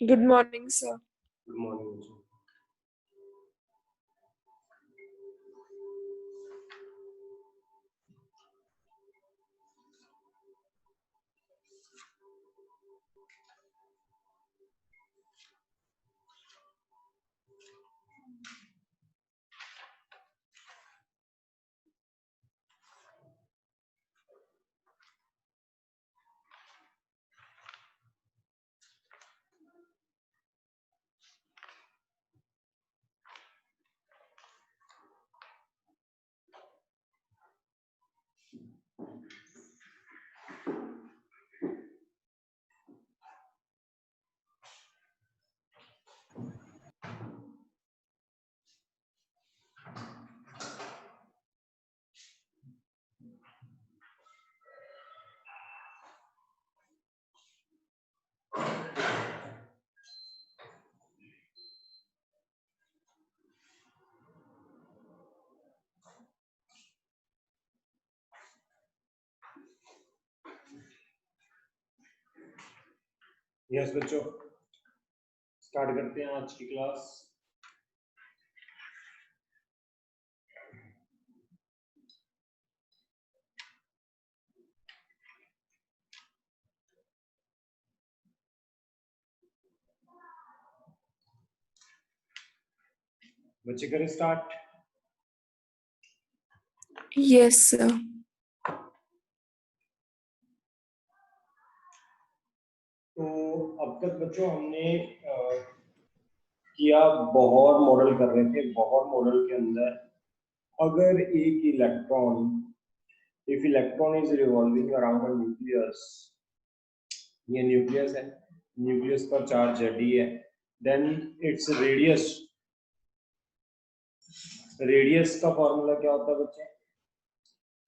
Good morning, sir. Good morning. Yes बच्चों, start करते हैं आज की क्लास। बच्चे करें स्टार्ट। Yes, sir. तो अब तक बच्चों हमने किया बोहर मॉडल कर रहे थे। बोहर मॉडल के अंदर अगर एक electron, if electron is revolving around a nucleus, ये न्यूक्लियस है, न्यूक्लियस पर चार्ज Zi है, देन इट्स रेडियस, रेडियस का फॉर्मूला क्या होता है बच्चे?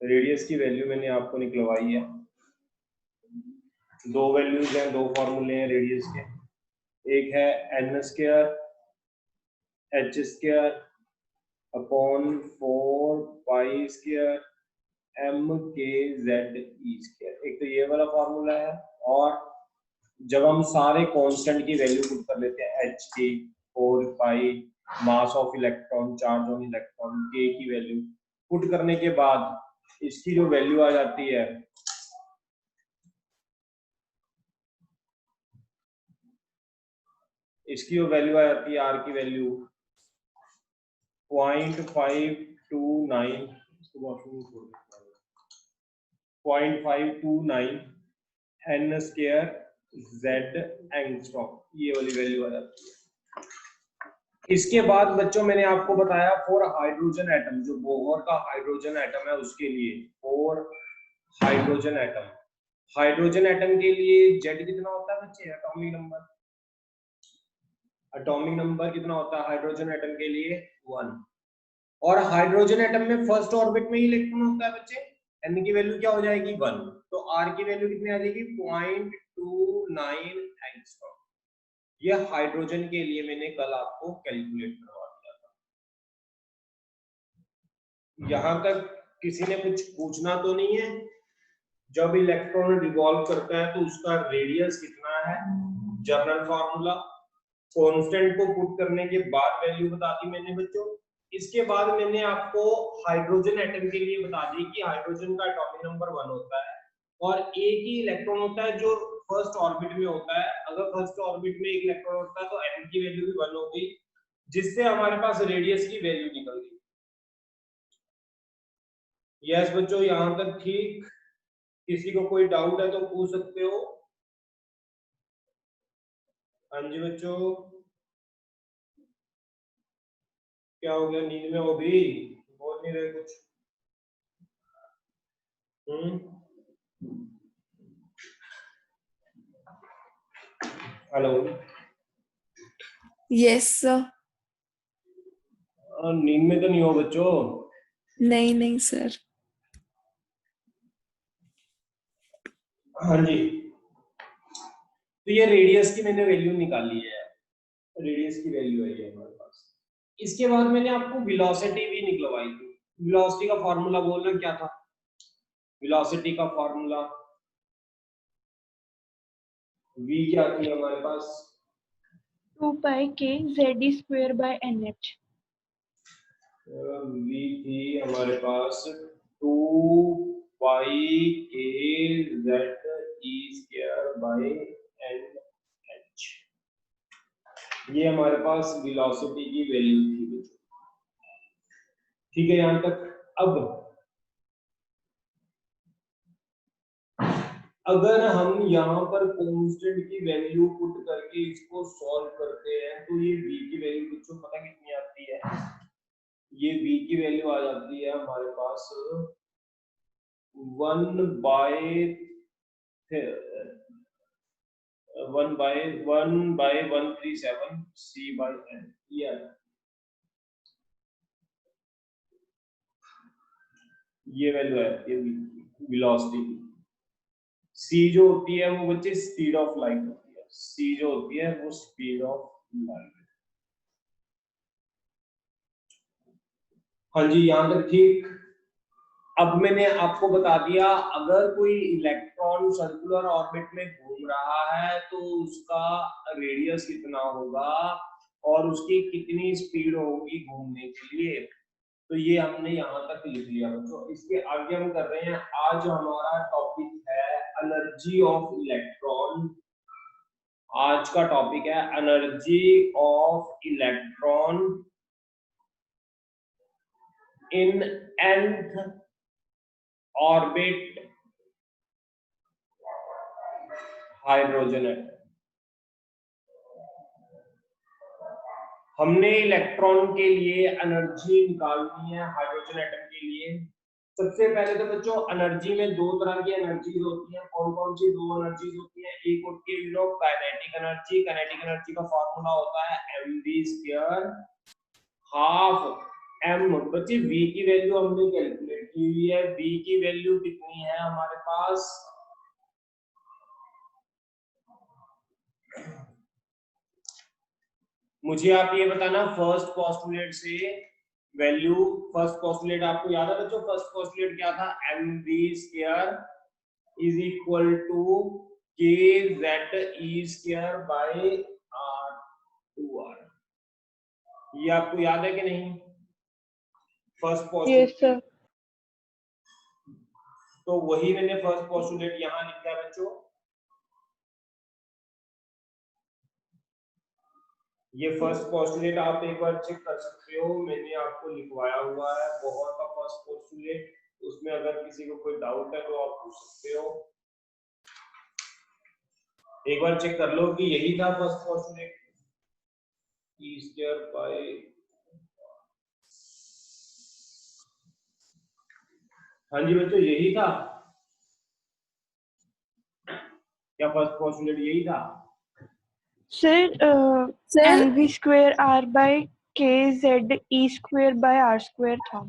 रेडियस की वैल्यू मैंने आपको निकलवाई है। दो वैल्यूज हैं, दो फॉर्मूले हैं रेडियस के। एक है n square h square upon 4 pi square m k z e square. एक तो ये वाला फॉर्मूला है, और जब हम सारे कांस्टेंट की वैल्यू पुट कर लेते हैं, h की, 4 pi, mass of electron, charge on electron, k की वैल्यू पुट करने के बाद इसकी जो वैल्यू आ जाती है, इसकी जो वैल्यू आ जाती है r की value 0.529, 0.529 n square z angstrom, ये वाली वैल्यू आ जाती है। इसके बाद बच्चों मैंने आपको बताया फॉर हाइड्रोजन एटम, जो बोहर का हाइड्रोजन एटम है उसके लिए, for hydrogen atom, hydrogen atom के लिए Z कितना होता है बच्चे? एटॉमिक नंबर, एटॉमिक नंबर कितना होता है हाइड्रोजन एटम के लिए? 1। और हाइड्रोजन एटम में फर्स्ट ऑर्बिट में इलेक्ट्रॉन होता है बच्चे, n की वैल्यू क्या हो जाएगी? 1। तो r की वैल्यू कितनी आ जाएगी? 0.29 एंगस्ट्रॉम। ये हाइड्रोजन के लिए मैंने कल आपको कैलकुलेट करवा दिया था। यहां तक किसी ने कुछ पूछना तो नहीं है? जब इलेक्ट्रॉन रिवॉल्व करता है तो उसका रेडियस कितना है, जनरल फार्मूला, कांस्टेंट को पुट करने के बाद वैल्यू बता दी मैंने बच्चों। इसके बाद मैंने आपको हाइड्रोजन एटम के लिए बता दी कि हाइड्रोजन का एटॉमिक नंबर 1 होता है, और एक ही इलेक्ट्रॉन होता है जो फर्स्ट ऑर्बिट में होता है। अगर फर्स्ट ऑर्बिट में एक इलेक्ट्रॉन होता है तो n की वैल्यू भी 1 होगी, जिससे हमारे पास रेडियस की वैल्यू निकल गई। यस बच्चों, यहां तक ठीक? किसी को कोई डाउट है तो पूछ सकते हो। हाँ जी बच्चों, क्या हो गया? नींद में हो भी? बोल नहीं रहे कुछ? हेलो? Yes, sir. नींद में तो नहीं हो बच्चों? नहीं सर। हाँ जी, तो ये रेडियस की मैंने वैल्यू निकाली है, रेडियस की वैल्यू है ये हमारे पास। इसके बाद मैंने आपको वेलोसिटी भी निकलवाई थी। वेलोसिटी का फॉर्मूला बोलना क्या था? वेलोसिटी का फॉर्मूला v क्या थी हमारे पास? 2 pi k z square by nh। v थी हमारे पास 2 पाई k z e square by nh। ये हमारे पास वेलोसिटी की वैल्यू थी बच्चों, ठीक है यहां तक। अब अगर हम यहाँ पर कांस्टेंट की वैल्यू पुट करके इसको सॉल्व करते हैं तो ये v की वैल्यू बच्चों पता कितनी आती है? ये v की वैल्यू आ जाती है हमारे पास 1/137 c/n। ये वैल्यू है ये वेलोसिटी की। c जो होती है वो बच्चे स्पीड ऑफ लाइट होती है, c जो होती है वो स्पीड ऑफ लाइट। हाँ जी यहाँ तक ठीक। अब मैंने आपको बता दिया अगर कोई इलेक्ट्रॉन सर्कुलर ऑर्बिट में घूम रहा है तो उसका रेडियस कितना होगा और उसकी कितनी स्पीड होगी घूमने के लिए। तो ये हमने यहाँ तक लिख लिया बच्चों। इसके आगे हम कर रहे हैं, आज हमारा टॉपिक है एनर्जी ऑफ इलेक्ट्रॉन। आज का टॉपिक है energy of electron in nth orbit hydrogen atom. हमने इलेक्ट्रॉन के लिए एनर्जी निकालनी है हाइड्रोजन एटम के लिए। सबसे पहले तो बच्चों एनर्जी में दो तरह की एनर्जीज होती हैं। कौन कौन सी दो एनर्जीज होती हैं? एक होती है काइनेटिक एनर्जी। काइनेटिक एनर्जी का फॉर्मूला होता है mv² हाफ m। बच्चे v की वैल्यू हमने कैलकुलेट की हुई है। v की वैल्यू कितनी है हमारे पास? मुझे आप ये बताना फर्स्ट पोस्टुलेट से वैल्यू। फर्स्ट पोस्टुलेट आपको याद है बच्चों? फर्स्ट पोस्टुलेट क्या था? mv² is equal to kz e² by r2r। ये आपको याद है कि नहीं? First postulate. Yes sir. तो वही मैंने फर्स्ट पोस्टुलेट यहां लिखा है बच्चों। ये फर्स्ट पोस्टुलेट आप एक बार चेक कर सकते हो, मैंने आपको लिखवाया हुआ है बहुत का फर्स्ट पोस्टुलेट। उसमें अगर किसी को कोई डाउट है तो आप पूछ सकते हो। एक बार चेक कर लो कि यही था फर्स्ट पोस्टुलेट। e² बाय हाँ जी बच्चों यही था क्या? फर्स्ट पोस्टुलेट यही था sir Sir, mv square r by k z e square by r square था।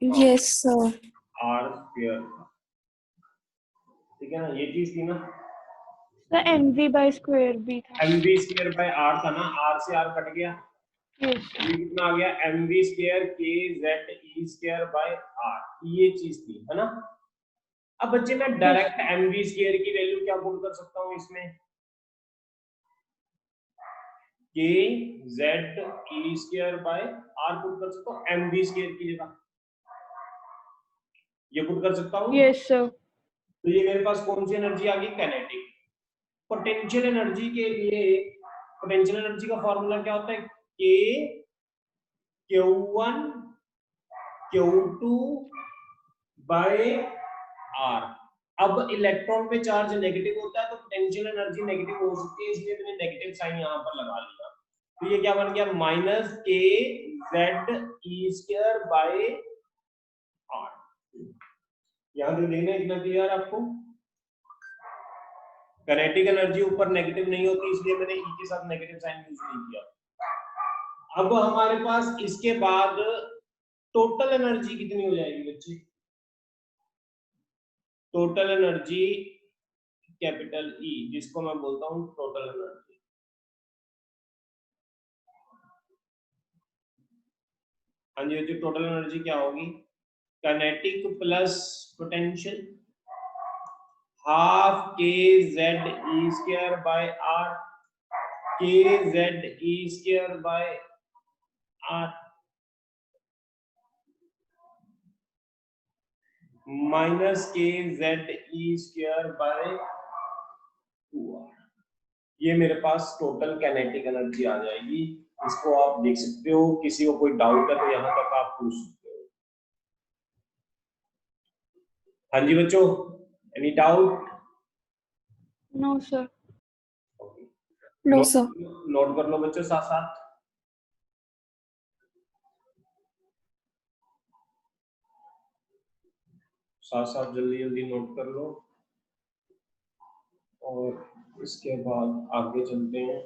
yes, sir. r²। ठीक है ना, ये चीज थी ना। सर mv by square भी था। mv² बाय r था ना, r से r कट गया। यस ये कितना आ गया? mv² kz e² by r। ये चीज थी है ना। अब बच्चे मैं डायरेक्ट mv² की वैल्यू क्या पुट कर सकता हूँ इसमें? kz e² by r put कर सकता हूँ mv² की जगह। ये पुट कर सकता हूँ। Yes sir. तो ये मेरे पास कौन सी एनर्जी आ गई? काइनेटिक। पोटेंशियल एनर्जी के लिए पोटेंशियल एनर्जी का फॉर्मूला क्या होता है? k q1 q2 by r। अब इलेक्ट्रॉन पे चार्ज नेगेटिव होता है तो पोटेंशियल एनर्जी नेगेटिव हो सकती है, इसलिए मैंने नेगेटिव साइन यहाँ पर लगा लिया। तो ये क्या बन गया? Minus kz e² by r। यहाँ पे देखना इतना क्लियर आपको? काइनेटिक एनर्जी ऊपर नेगेटिव नहीं होती, इसलिए मैंने ई के साथ नेगेटिव साइन यूज नहीं किया। अब हमारे पास इसके बाद टोटल एनर्जी कितनी हो जाएगी बच्चे? टोटल एनर्जी कैपिटल ई, जिसको मैं बोलता हूँ टोटल एनर्जी। हाँ जी, जो टोटल एनर्जी क्या होगी, kinetic plus potential half K Z E square by R, K Z E square by R minus K Z E square by 2r। ये मेरे पास टोटल काइनेटिक एनर्जी आ जाएगी। इसको आप देख सकते हो, किसी को कोई डाउट है तो यहाँ तक आप पूछ सकते हो। हाँ जी बच्चों, any doubt? No, sir. No, sir. Note कर लो बच्चों साथ साथ। साथ साथ जल्दी जल्दी नोट कर लो और इसके बाद आगे चलते हैं।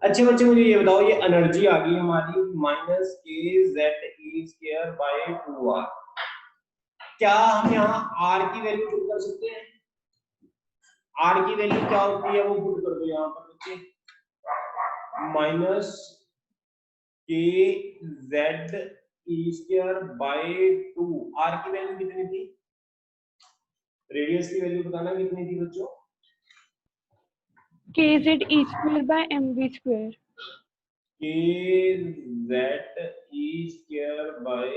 अच्छे बच्चे मुझे ये बताओ, ये एनर्जी आ गई हमारी minus K Z E square by 2r। क्या हम यहाँ r की वैल्यू पुट कर सकते हैं? r की वैल्यू क्या होती है वो पुट कर दो यहाँ पर बच्चे, minus K Z E square by 2। r की वैल्यू कितनी थी? रेडियस की वैल्यू बताना कितनी थी बच्चों? kz e square by mv square. K Z E square by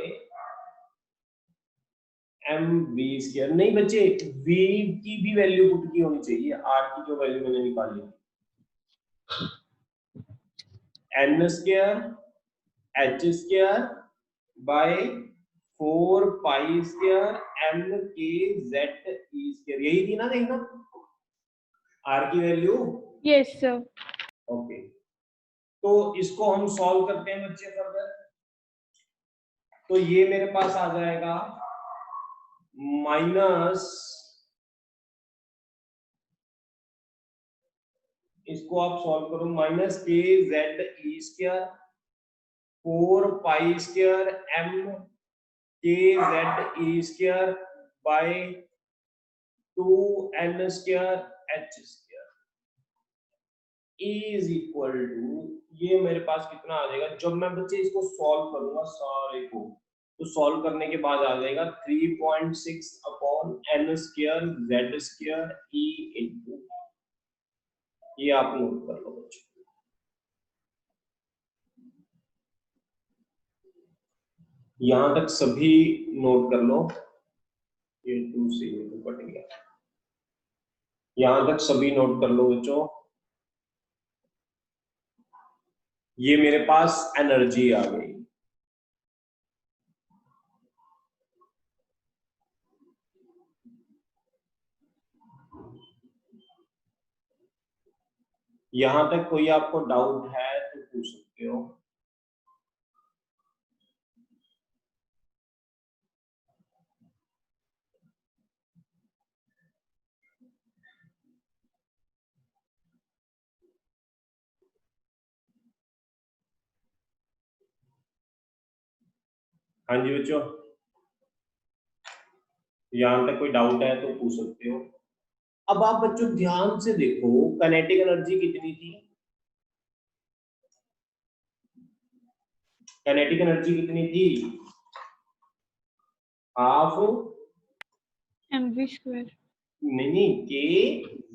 M V square. नहीं बच्चे, v की भी वैल्यू पुट की होनी चाहिए, r की जो वैल्यू मैंने निकाली, n square h square by 4 pi square m के जेड ई स्क्वायर। यही थी ना, देखना r की वैल्यू। Yes, sir. ओके, तो इसको हम सॉल्व करते हैं बच्चे फर्दर। तो ये मेरे पास आ जाएगा माइनस, इसको आप सॉल्व करो, minus K Z E square 4 pi square M K Z E square by 2 N square H square is equal to, ये मेरे पास कितना आ जाएगा जब मैं बच्चे इसको सॉल्व करूंगा सारे को, तो सॉल्व करने के बाद आ जाएगा 3.6 upon N square Z square E into, ये आप नोट कर लो बच्चे। यहां तक सभी नोट कर लो, ये 2 से ये 2 कट गया, यहां तक सभी नोट कर लो बच्चों। ये मेरे पास एनर्जी आ गई। यहां तक कोई आपको डाउट है तो पूछ सकते हो। हाँ जी बच्चों, यहां तक कोई डाउट है तो पूछ सकते हो। अब आप बच्चों ध्यान से देखो, काइनेटिक एनर्जी कितनी थी? काइनेटिक एनर्जी कितनी थी? Half mv square. नहीं, K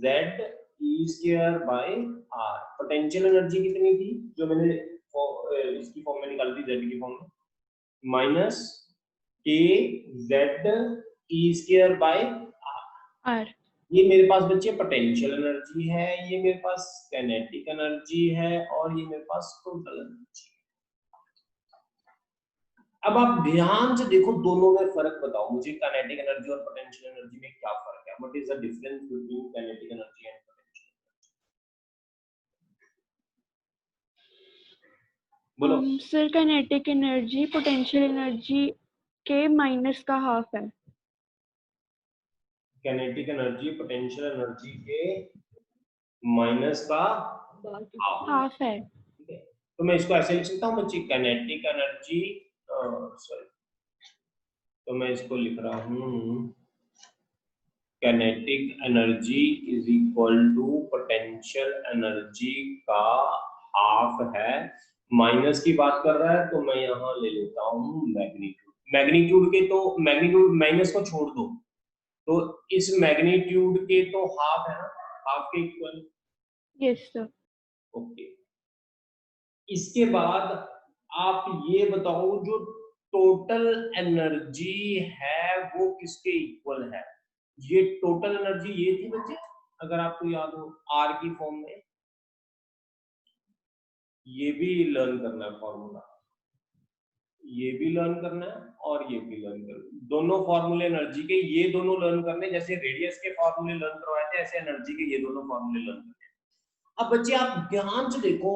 Z E square by R. Potential energy कितनी थी जो मैंने इसकी फॉर्म में निकाली थी, जेड की फॉर्म में, minus K Z E square bye R. ये मेरे पास बच्चे पोटेंशियल एनर्जी है, ये मेरे पास काइनेटिक एनर्जी है और ये मेरे पास टोटल एनर्जी है। अब आप ध्यान से देखो, दोनों में फर्क बताओ मुझे, काइनेटिक एनर्जी और पोटेंशियल एनर्जी में क्या फर्क है? What is the difference between kinetic energy and potential energy? बोलो। Sir, kinetic energy potential energy के माइनस का हाफ है। काइनेटिक एनर्जी पोटेंशियल एनर्जी के माइनस का हाफ हाफ है। ठीक है। तो मैं इसको ऐसे लिख सकता हूँ बच्चे, काइनेटिक एनर्जी, सॉरी, तो मैं इसको लिख रहा हूँ kinetic energy is equal to potential energy का हाफ है, माइनस की बात कर रहा है तो मैं यहाँ ले लेता हूँ मैग्नीट्यूड। मैग्नीट्यूड के तो मैग्नीट्यूड माइनस को छोड़ दो, तो इस मैग्नीट्यूड के तो हाफ है ना, हाफ के इक्वल। Yes sir. ओके, इसके बाद आप ये बताओ जो टोटल एनर्जी है वो किसके इक्वल है। ये टोटल एनर्जी ये थी बच्चे, अगर आपको याद हो, आर की फॉर्म में। ये भी लर्न करना है फॉर्मूला, ये भी लर्न करना है और ये भी लर्न करना है, दोनों फॉर्मूले एनर्जी के ये दोनों लर्न करने, जैसे रेडियस के फॉर्मूले लर्न करवाए थे ऐसे एनर्जी के ये दोनों फॉर्मूले लर्न करने। अब बच्चे आप ध्यान से देखो,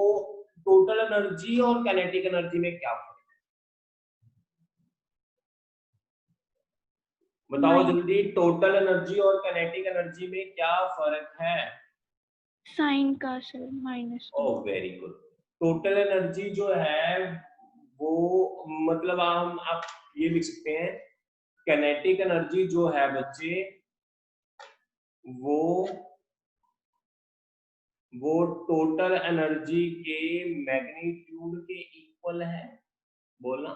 टोटल एनर्जी और काइनेटिक एनर्जी में क्या फर्क है, बताओ जल्दी। टोटल एनर्जी और काइनेटिक एनर्जी में क्या फर्क है? साइन का sir, minus. Oh very good. Total energy जो है वो मतलब आप ये लिख सकते हैं, काइनेटिक एनर्जी जो है बच्चे वो टोटल एनर्जी के मैग्नीट्यूड के इक्वल है। बोलना,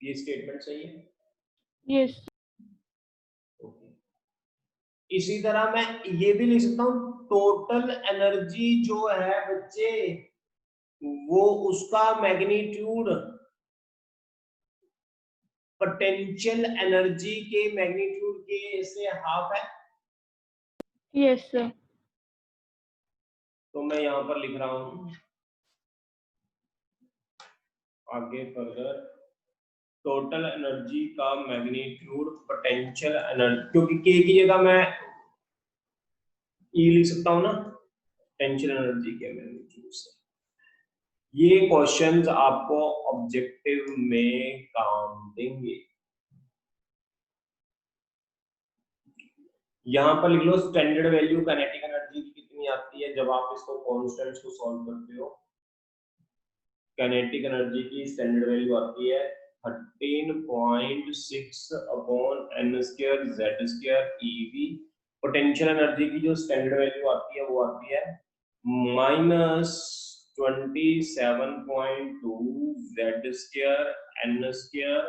ये स्टेटमेंट सही है? यस। इसी तरह मैं ये भी लिख सकता हूँ, टोटल एनर्जी जो है बच्चे वो उसका मैग्नीट्यूड पोटेंशियल एनर्जी के मैग्नीट्यूड के से हाफ है। Yes sir. तो मैं यहाँ पर लिख रहा हूँ आगे फर्दर, टोटल एनर्जी का मैग्नीट्यूड पोटेंशियल एनर्जी, क्योंकि के की जगह मैं ई लिख सकता हूँ ना, पोटेंशियल एनर्जी के मैग्नीट्यूड से। ये क्वेश्चंस आपको ऑब्जेक्टिव में काम देंगे। यहाँ पर लिख लो स्टैंडर्ड वैल्यू काइनेटिक एनर्जी की कितनी आती है जब आप इसको कॉन्स्टेंट्स को सॉल्व करते हो। काइनेटिक एनर्जी की स्टैंडर्ड वैल्यू आती है 13.6 upon n square z square ev। Potential energy की जो स्टैंडर्ड वैल्यू आती है वो आती है -27.2 z square n square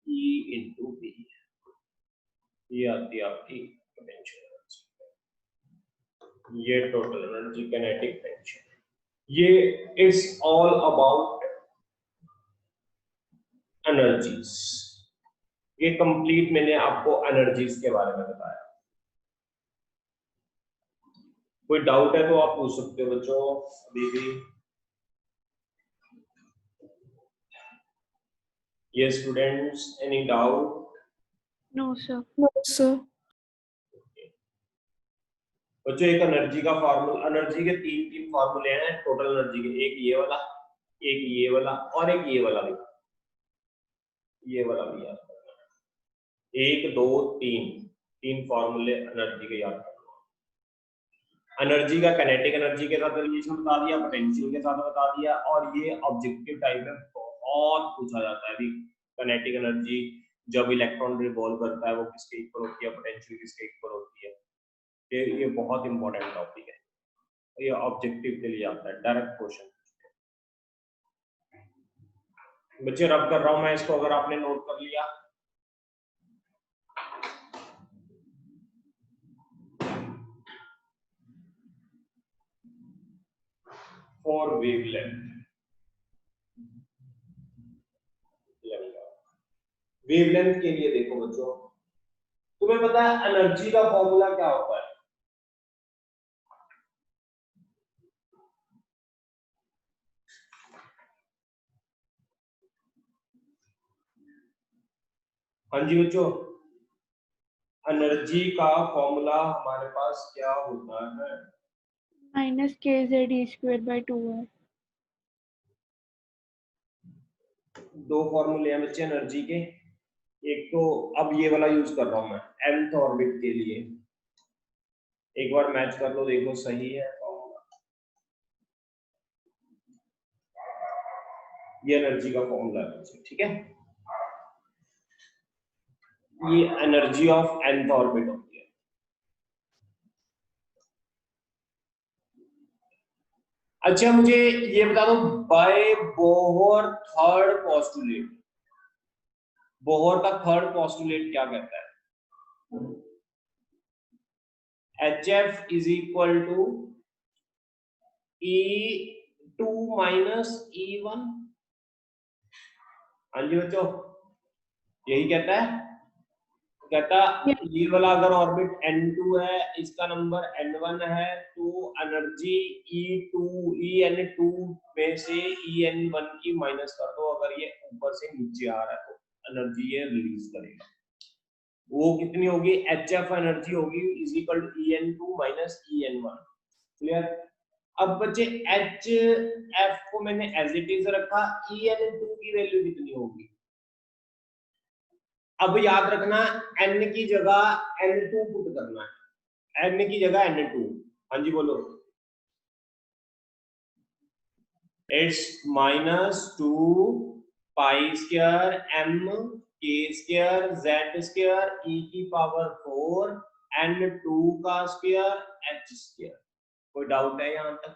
e into v। ये आती है आपकी पोटेंशियल एनर्जी, ये टोटल एनर्जी काइनेटिक पोटेंशियल। ये इट्स ऑल अबाउट एनर्जीज। ये कंप्लीट मैंने आपको एनर्जीज के बारे में बताया। कोई डाउट है तो आप पूछ सकते हो बच्चों अभी भी। ये students, any doubt? No sir. No sir. बच्चों एक एनर्जी का फार्मूला, एनर्जी के तीन फार्मूले हैं टोटल एनर्जी के, एक ये वाला, एक ये वाला और एक ये वाला भी। ये वाला भी याद करना है, 1 2 3 फार्मूले एनर्जी के याद करना। एनर्जी का काइनेटिक एनर्जी के साथ रिलेशन बता दिया, पोटेंशियल के साथ बता दिया, और ये ऑब्जेक्टिव टाइप में बहुत पूछा जाता है। अभी काइनेटिक एनर्जी जब इलेक्ट्रॉन रिवॉल्व करता है वो किसके इक्वल होती है, पोटेंशियल किसके इक्वल होती है। ये बहुत इंपॉर्टेंट टॉपिक है, ये ऑब्जेक्टिव के लिए आता है, डायरेक्ट क्वेश्चन। बच्चे रब कर रहा हूं मैं इसको, अगर आपने नोट कर लिया। फॉर वेवलेंथ, वेवलेंथ के लिए देखो बच्चों, तुम्हें पता है एनर्जी का फॉर्मूला क्या होता है? हाँ जी बच्चों, एनर्जी का फॉर्मूला हमारे पास क्या होता है? -kz(e²/2 है। दो फॉर्मूले हैं बच्चे एनर्जी के, एक तो अब ये वाला यूज कर रहा हूं मैं nth ऑर्बिट के लिए, एक बार मैच कर लो, देखो सही है फॉर्मूला। ये एनर्जी का फॉर्मूला है, ठीक है। ये एनर्जी ऑफ nth ऑर्बिट होती है। अच्छा मुझे ये बता दो, by Bohr third postulate, Bohr का थर्ड पोस्टुलेट क्या कहता है? HF is equal to E2 minus E1। हाँ जी बच्चों, यही कहता है। कहता ये वाला अगर ऑर्बिट N2 है, इसका नंबर N1 है, तो एनर्जी En2 में से En1 की माइनस कर दो। अगर ये ऊपर से नीचे आ रहा है तो एनर्जी ये रिलीज करेगा। वो कितनी होगी? HF एनर्जी होगी is equal to En2 minus En1। Clear? अब बच्चे HF को मैंने एज इट इज रखा, En2 की वैल्यू कितनी होगी? अब याद रखना, n की जगह N2 पुट करना है, n की जगह N2। हाँ जी बोलो। It's -2 pi square m k square z square e की पावर 4 N2 का स्क्वायर h स्क्वायर। कोई डाउट है यहाँ तक?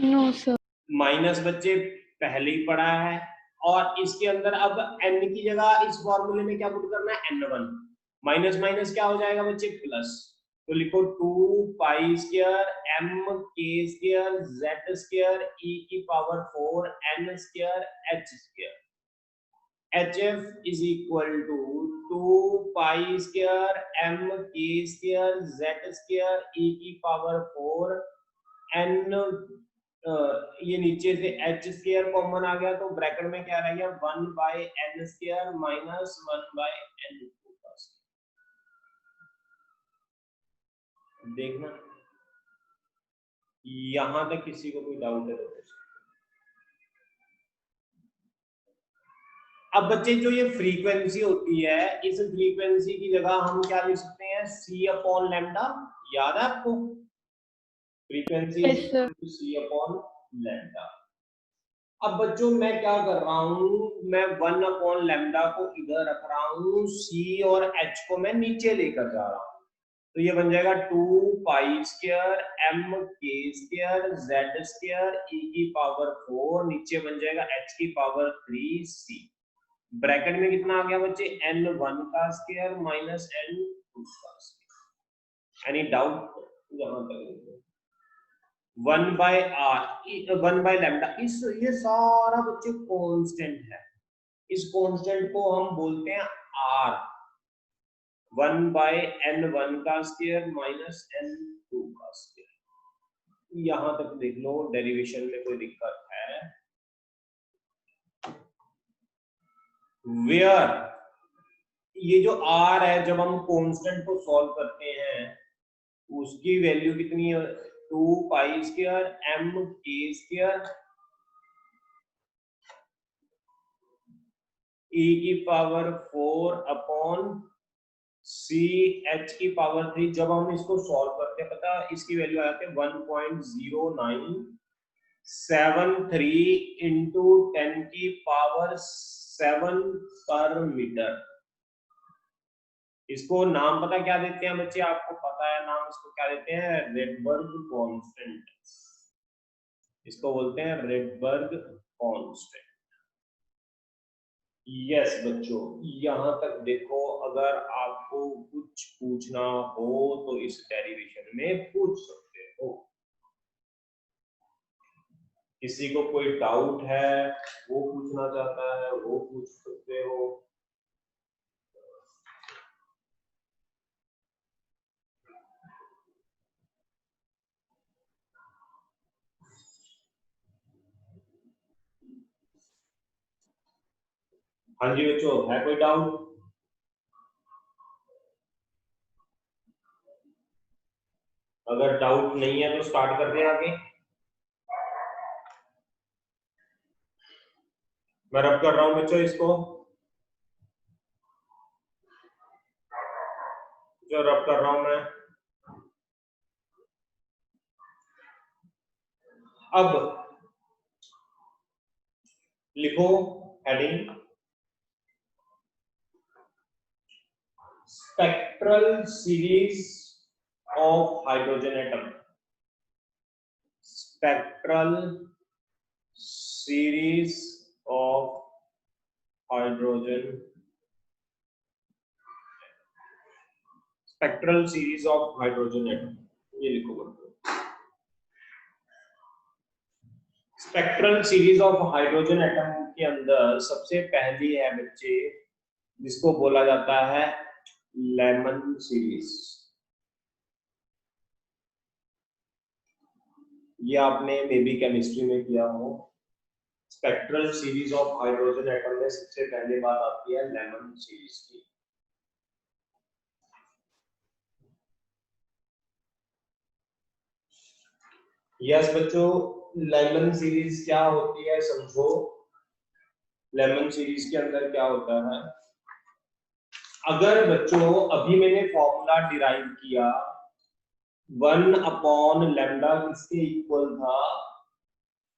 No sir. माइनस बच्चे पहले ही पढ़ा है, और इसके अंदर अब n की जगह इस फॉर्मूले में क्या पुट करना है? N1 माइनस माइनस क्या हो जाएगा बच्चे? प्लस। तो लिखो 2 pi square m k square z square e की power 4 n square h square. HF is equal to 2 pi square m k square z square e की पावर 4 n, ये नीचे से h स्क्वायर कॉमन आ गया तो bracket में क्या रह गया? 1 by n square minus 1 by n। देखना यहां तक किसी को कोई डाउट है तो? अब बच्चे जो ये फ्रीक्वेंसी होती है, इस फ्रीक्वेंसी की जगह हम क्या लिख सकते हैं? c upon lambda. याद है आपको? Frequency Yes, sir. c upon lambda. अब बच्चों मैं क्या कर रहा हूं, मैं 1 अपॉन लैम्डा को इधर रख रहा हूं, c और h को मैं नीचे लेकर जा रहा हूं, तो ये बन जाएगा 2 pi square m k square z square e की पावर 4, नीचे बन जाएगा h की पावर 3 c। ब्रैकेट में कितना आ गया बच्चे? n1 का स्क्वायर माइनस n2 का स्क्वायर। एनी डाउट यहां तक? 1 बाय r 1 बाय लैम्डा, इस ये सारा बच्चे कांस्टेंट है, इस कांस्टेंट को हम बोलते हैं r। 1 बाय n1 का स्क्वायर माइनस n2 का स्क्वायर। यहां तक देख लो, डेरिवेशन में कोई दिक्कत है? वेयर ये जो r है, जब हम कांस्टेंट को सॉल्व करते हैं उसकी वैल्यू कितनी है? 2 pi square m k square e की पावर 4 अपॉन c h की पावर 3। जब हम इसको सॉल्व करते हैं, पता इसकी वैल्यू आती है 1.0973 इंटू 10 की पावर 7 पर मीटर। इसको नाम पता क्या देते हैं बच्चे? आपको पता है नाम इसको क्या देते हैं? Rydberg constant. इसको बोलते हैं रेडबर्ग कांस्टेंट। यस बच्चों, यहां तक देखो, अगर आपको कुछ पूछना हो तो इस डेरिवेशन में पूछ सकते हो। किसी को कोई डाउट है, वो पूछना चाहता है, वो पूछ सकते हो। हाँ जी बच्चों, है कोई डाउट? अगर डाउट नहीं है तो स्टार्ट करते हैं आगे। मैं रब कर रहा हूं बच्चों इसको, जो रब कर रहा हूं मैं। अब लिखो heading spectral series of hydrogen atom. Spectral series of hydrogen, spectral series of hydrogen atom, ये लिखो बच्चों। Spectral series of hydrogen atom के अंदर सबसे पहली है बच्चे जिसको बोला जाता है लेमन सीरीज। ये आपने मे बी केमिस्ट्री में किया हो। Spectral series of hydrogen atom में सबसे पहले बात आती है लेमन सीरीज की। यस बच्चों, लेमन सीरीज क्या होती है समझो। लेमन सीरीज के अंदर क्या होता है, अगर बच्चों अभी मैंने फॉर्मूला डिराइव किया 1 अपॉन लैम्डा किसके इक्वल था,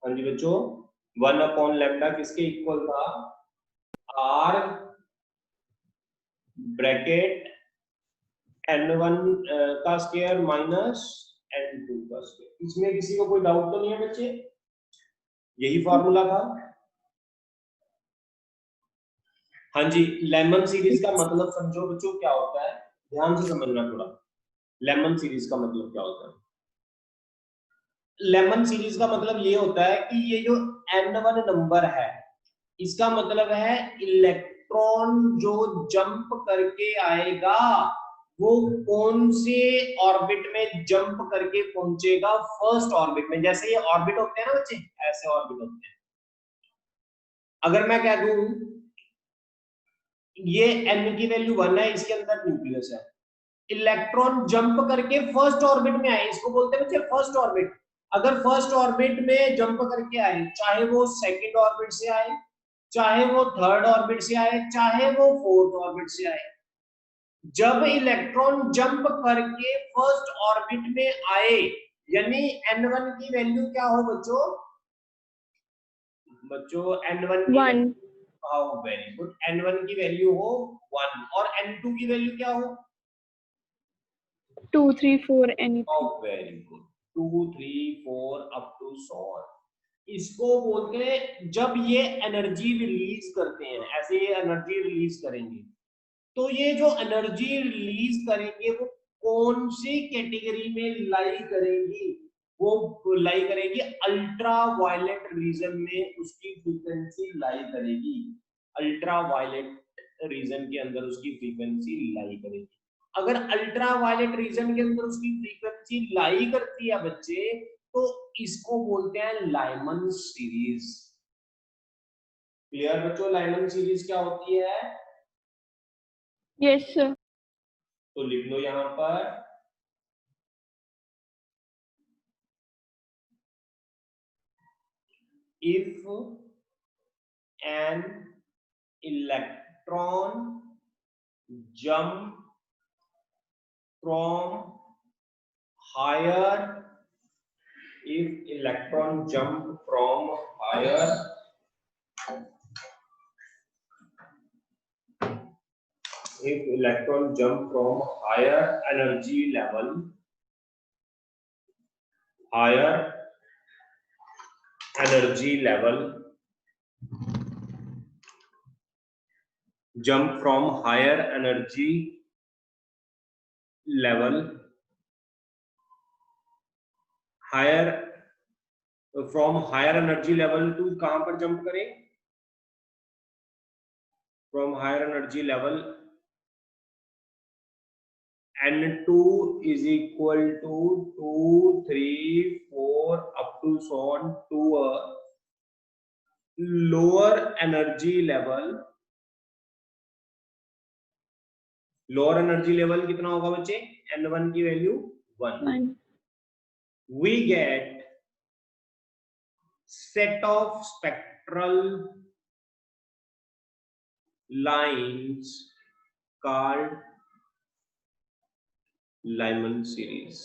हाँ जी बच्चों 1 अपॉन लैम्डा किसके इक्वल था, आर ब्रैकेट n1 का स्क्वायर माइनस n2 का स्क्वायर। इसमें किसी को कोई डाउट तो नहीं है बच्चे, यही फॉर्मूला था। हाँ जी, लेमन सीरीज का मतलब समझो बच्चों क्या होता है, ध्यान से समझना थोड़ा। लेमन सीरीज का मतलब क्या होता है, लेमन सीरीज का मतलब ये होता है कि ये जो n1 नंबर है इसका मतलब है इलेक्ट्रॉन जो जंप करके आएगा वो कौन से ऑर्बिट में जंप करके पहुंचेगा, फर्स्ट ऑर्बिट में। जैसे ये ऑर्बिट होते हैं ना बच्चे, ऐसे ऑर्बिट होते हैं। अगर मैं कह दूं ये n की वैल्यू 1 है, इसके अंदर न्यूक्लियस है, इलेक्ट्रॉन जंप करके फर्स्ट ऑर्बिट में आए, इसको बोलते हैं बच्चे फर्स्ट ऑर्बिट। अगर फर्स्ट ऑर्बिट में जंप करके आए, चाहे वो सेकंड ऑर्बिट से आए, चाहे वो थर्ड ऑर्बिट से आए, चाहे वो फोर्थ ऑर्बिट से आए, जब इलेक्ट्रॉन जंप करके फर्स्ट ऑर्बिट में आए यानी n1 की वैल्यू क्या हो बच्चों, n1 की 1 वेरी गुड, n1 की वैल्यू हो 1 और n2 की वैल्यू क्या हो 2 3 4 anything। Very good 2 3 4 up to 100। इसको बोलते हैं जब ये एनर्जी रिलीज करते हैं, ऐसे ये एनर्जी रिलीज करेंगे, तो ये जो एनर्जी रिलीज करेंगे वो कौन सी कैटेगरी में लाई करेंगी, वो लाई करेगी अल्ट्रा वायलेट रीजन में, उसकी फ्रीक्वेंसी लाई करेगी, अल्ट्रा वायलेट रीजन के अंदर उसकी फ्रीक्वेंसी लाई करेगी। अगर अल्ट्रा वायलेट रीजन के अंदर उसकी फ्रीक्वेंसी लाई करती है बच्चे तो इसको बोलते हैं लाइमन सीरीज। क्लियर बच्चों, लाइमन सीरीज क्या होती है, यस सर। तो लिख लो यहां पर if an electron jump from higher, if electron jump from higher if electron jump from higher energy level, higher energy level, jump from higher energy level, higher from higher energy level to कहां पर jump करें, from higher energy level n2 is equal to 2 3 4 up to so on to a lower energy level। Lower energy level कितना होगा बच्चे, n1 की value 1। we get set of spectral lines called Lyman series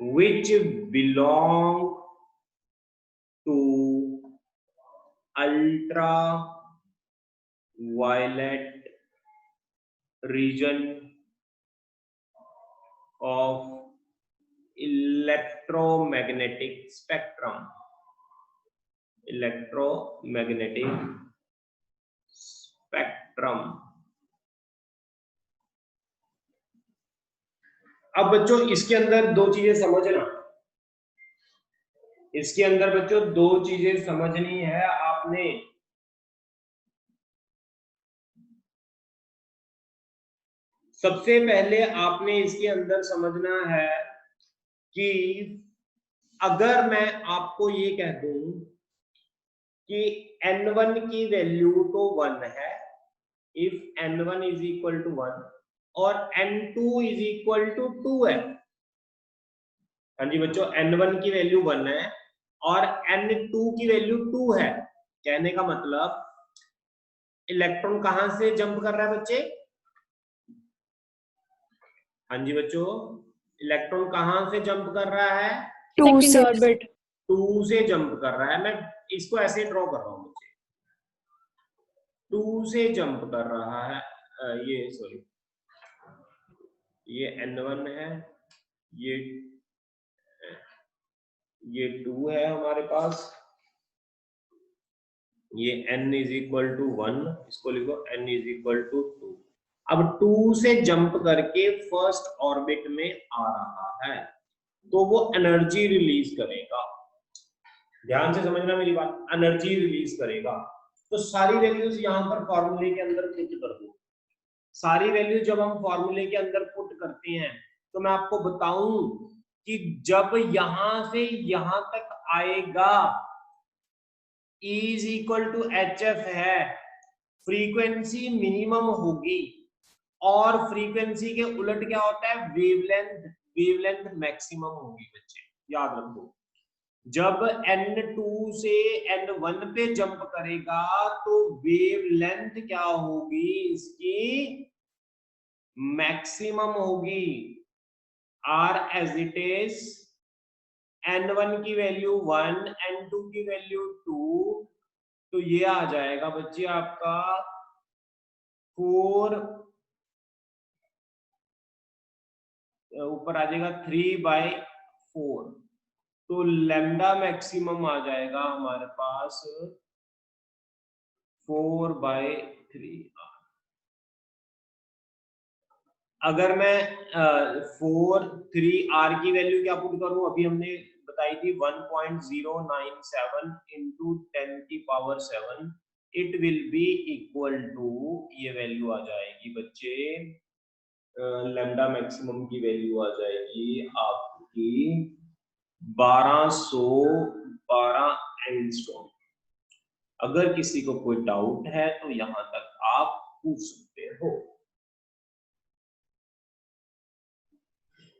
which belong ultra violet region of electromagnetic spectrum, electromagnetic spectrum. अब बच्चों इसके अंदर दो चीजें समझना, इसके अंदर बच्चों दो चीजें समझनी है आपने। सबसे पहले आपने इसके अंदर समझना है कि अगर मैं आपको ये कह दूं कि n1 की वैल्यू तो 1 है, if n1 is equal to 1 और n2 इज इक्वल टू 2 है। हाँ जी बच्चों, n1 की वैल्यू 1 है और n2 की वैल्यू 2 है। कहने का मतलब इलेक्ट्रॉन कहां से जंप कर रहा है बच्चे? हाँ जी बच्चों, इलेक्ट्रॉन कहां से जंप कर रहा है? 2 सेकंड से ऑर्बिट। 2 से जंप कर रहा है। मैं इसको ऐसे ड्रॉ कर रहा हूं बच्चे, 2 से जंप कर रहा है। ये सॉरी, ये n1 है, ये 2 है हमारे पास, ये n इज इक्वल टू 1, इसको लिखो n इज इक्वल टू 2। अब 2 से जंप करके फर्स्ट ऑर्बिट में आ रहा है तो वो एनर्जी रिलीज करेगा। ध्यान से समझना मेरी बात, एनर्जी रिलीज करेगा। तो सारी वैल्यूज यहां पर फॉर्मूले के अंदर पुट कर दो। सारी वैल्यू जब हम फॉर्मूले के अंदर पुट करते हैं तो मैं आपको बताऊं कि जब यहां से यहां तक आएगा E is equal to HF है, फ्रीक्वेंसी मिनिमम होगी और फ्रीक्वेंसी के उलट क्या होता है? वेवलेंथ मैक्सिमम होगी बच्चे, याद रखो। जब n2 से n1 पे जंप करेगा तो वेवलेंथ क्या होगी? इसकी मैक्सिमम होगी। R as it is, n1 की वैल्यू 1, n2 की वैल्यू 2, तो ये आ जाएगा बच्चे आपका 4, ऊपर आ जाएगा 3/4, तो लैम्डा मैक्सिमम आ जाएगा हमारे पास 4/3। अगर मैं 4/3 r की वैल्यू क्या पुट करूं? अभी हमने बताई थी 1.097 into 10⁻⁷, it will be equal to, ये वैल्यू आ जाएगी बच्चे, लैम्डा मैक्सिमम की वैल्यू आ जाएगी आपकी 1212 एंगस्ट्रॉम। अगर किसी को कोई डाउट है तो यहां तक आप पूछ सकते हो।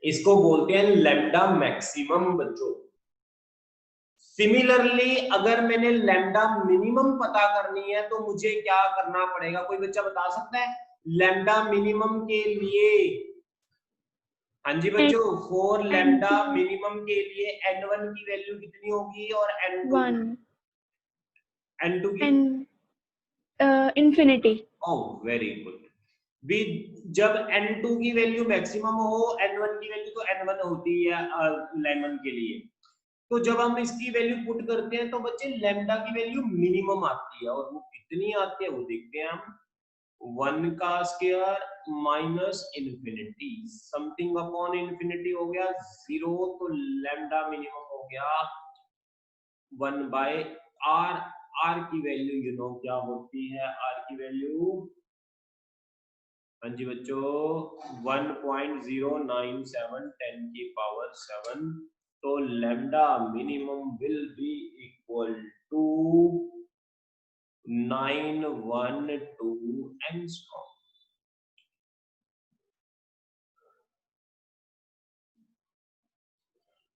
इसको बोलते हैं लैम्डा मैक्सिमम बच्चों। सिमिलरली अगर मैंने लैम्डा मिनिमम पता करनी है तो मुझे क्या करना पड़ेगा? कोई बच्चा बता सकता है लैम्डा मिनिमम के लिए? हाँ जी बच्चों, फॉर लैम्डा मिनिमम के लिए n1 की वैल्यू कितनी होगी और n2 की? इंफिनिटी। Oh very good. भी जब n2 की वैल्यू मैक्सिमम हो, n1 की वैल्यू तो n1 होती है लेमन के लिए, तो जब हम इसकी वैल्यू पुट करते हैं तो बच्चे लैम्डा की वैल्यू मिनिमम आती है, और वो कितनी आती है वो देखते हैं हम। 1 का square minus infinity, something upon infinity हो गया 0, तो लैम्डा मिनिमम हो गया 1/r। r की वैल्यू यू नो क्या होती है? r की वैल्यू, हाँ जी बच्चों, 1.097 10⁻⁷, तो lambda minimum will be equal to 912 angstrom.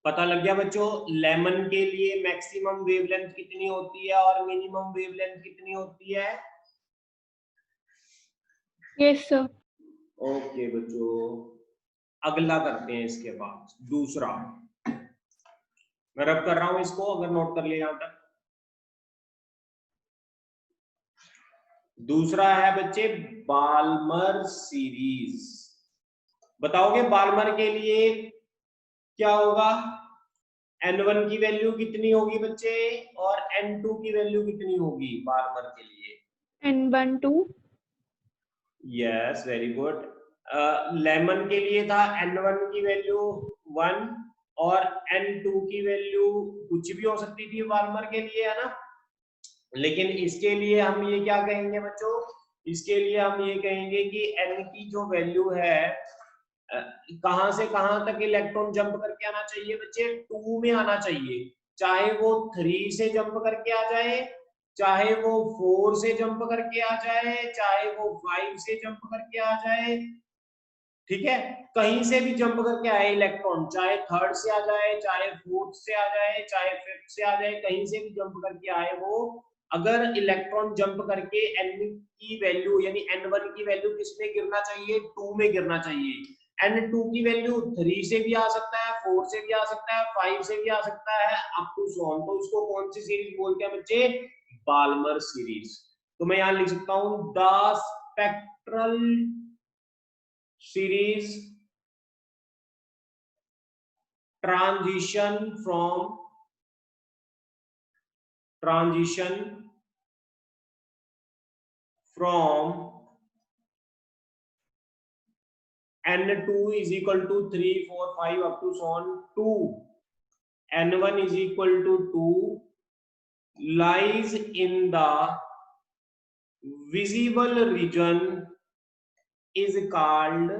पता लग गया बच्चों लेमन के लिए मैक्सिमम वेवलेंथ कितनी होती है और मिनिमम वेवलेंथ कितनी होती है? Yes sir. ओके बच्चों, अगला करते हैं इसके बाद दूसरा। मैं रब कर रहा हूं इसको, अगर नोट कर लिया यहां तक। दूसरा है बच्चे बाल्मर सीरीज। बताओगे बाल्मर के लिए क्या होगा? N1 की वैल्यू कितनी होगी बच्चे और N2 की वैल्यू कितनी होगी बाल्मर के लिए? N1 2। Yes, very good. Lemon के लिए था N1 की वैल्यू 1 और N2 की वैल्यू कुछ भी हो सकती थी बाल्मर के लिए, है ना। लेकिन इसके लिए हम ये क्या कहेंगे बच्चों? इसके लिए हम ये कहेंगे कि N की जो वैल्यू है कहां से कहां तक इलेक्ट्रॉन जंप करके आना चाहिए बच्चे? 2 में आना चाहिए। चाहे वो 3 से जंप करके आ जाए, चाहे वो 4 से जंप करके आ जाए, चाहे वो 5 से जंप करके आ जाए, ठीक है। कहीं से भी जंप करके आए इलेक्ट्रॉन, चाहे 3rd से आ जाए, चाहे 4th से आ जाए, चाहे 5th से आ जाए, कहीं से भी जंप करके आए वो, अगर इलेक्ट्रॉन जंप करके N की वैल्यू यानी N1 की वैल्यू किस में गिरना चाहिए? 2 में गिरना चाहिए। N2 की वैल्यू 3 से भी आ सकता है, 4 से भी आ सकता है, 5 से भी आ सकता है, अप टू सो ऑन। तो इसको कौन सी सीरीज बोलते हैं बच्चे? Balmer series. तो मैं यहां लिख सकता हूं the spectral series transition from N2 is equal to 3, 4, 5 up to so on to N1 is equal to 2 lies in the visible region is called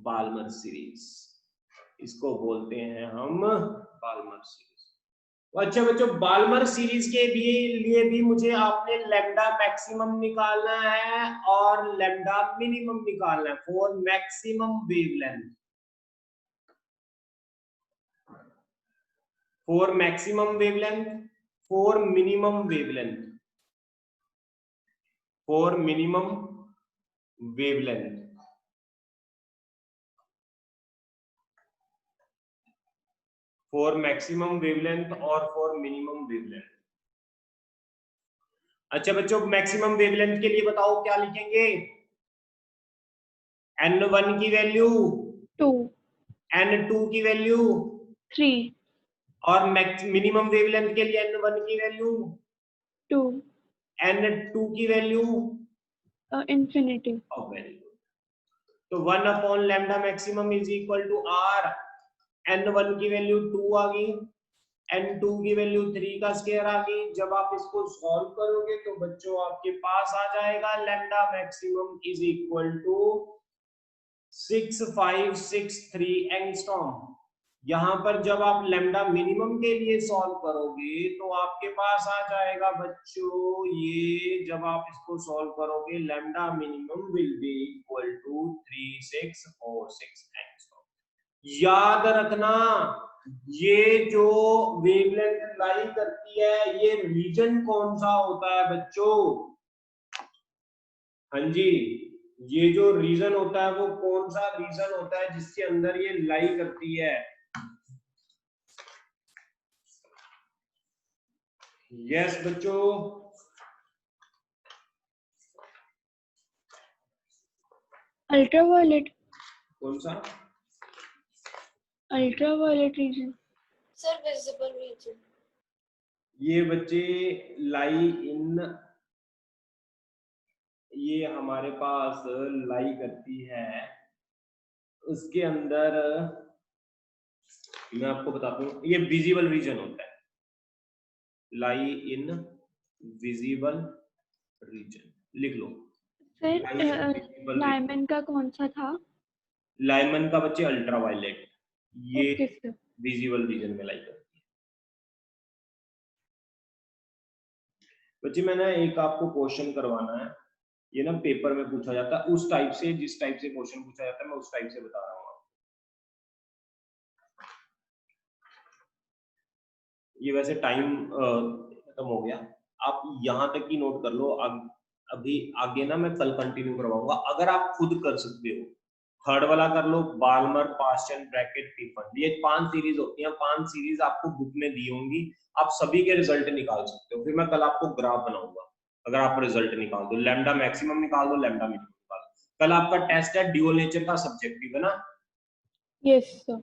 Balmer series. इसको बोलते हैं हम बाल्मर सीरीज। अच्छा बच्चों, बाल्मर सीरीज के लिए भी मुझे आपने लैम्डा मैक्सिमम निकालना है और लैम्डा मिनिमम निकालना है for maximum wavelength. For maximum wavelength, for minimum wavelength, for minimum wavelength, for maximum wavelength और फॉर मिनिमम वेवलेंथ। अच्छा बच्चों, मैक्सिमम वेवलेंथ के लिए बताओ क्या लिखेंगे? N1 की वैल्यू 2, N2 की वैल्यू 3, और मिनिमम वेवलेंथ के लिए N1 की वैल्यू 2, N2 की वैल्यू infinity। Very good. तो 1 upon lambda maximum is equal to R। N1 की वैल्यू 2 आ गई, N2 की वैल्यू 3 का स्क्वायर आ गई। जब आप इसको सॉल्व करोगे तो बच्चों आपके पास आ जाएगा lambda maximum is equal to 6563 angstrom. यहां पर जब आप लैम्डा मिनिमम के लिए सॉल्व करोगे तो आपके पास आ जाएगा बच्चों ये, जब आप इसको सॉल्व करोगे lambda minimum will be equal to 3646 angstrom. याद रखना, ये जो वेवलेंथ लाई करती है ये रीजन कौन सा होता है बच्चों? हाँ जी, ये जो रीजन होता है वो कौन सा रीजन होता है जिसके अंदर ये लाई करती है? यस बच्चों, अल्ट्रावायलेट। कौन सा? Ultraviolet region. Sir visible region. ये बच्चे लाई इन, ये हमारे पास लाई करती है उसके अंदर, मैं आपको बताता हूँ, ये विजिबल रीजन होता है, लाई इन विजिबल रीजन। लिख लो फिर लाइमन का कौन सा था? लाइमन का बच्चे अल्ट्रावायलेट, ये ओके सर। विजिबल रीजन में लाई करती है। बच्चे मैंने एक आपको क्वेश्चन करवाना है, ये ना पेपर में पूछा जाता है उस टाइप से, जिस टाइप से क्वेश्चन पूछा जाता है मैं उस टाइप से बता रहा हूँ। ये वैसे टाइम खत्म हो गया, आप यहाँ तक ही नोट कर लो। अभी आगे ना मैं कल कंटिन्यू करवाऊंगा, अगर आप खुद कर सकते हो। थर्ड वाला कर लो, बाल्मर, पास्चन, ब्रैकेट, टिफन, ये 5 सीरीज होती हैं। 5 सीरीज आपको बुक में दी होंगी, आप सभी के रिजल्ट निकाल सकते हो। फिर मैं कल आपको ग्राफ बनाऊंगा अगर आप रिजल्ट निकाल दो, लैम्डा मैक्सिमम निकाल दो, लैम्डा मिनिमम निकाल दो। कल आपका टेस्ट है ड्यूअल नेचर का, सब्जेक्टिव है ना? Yes, sir.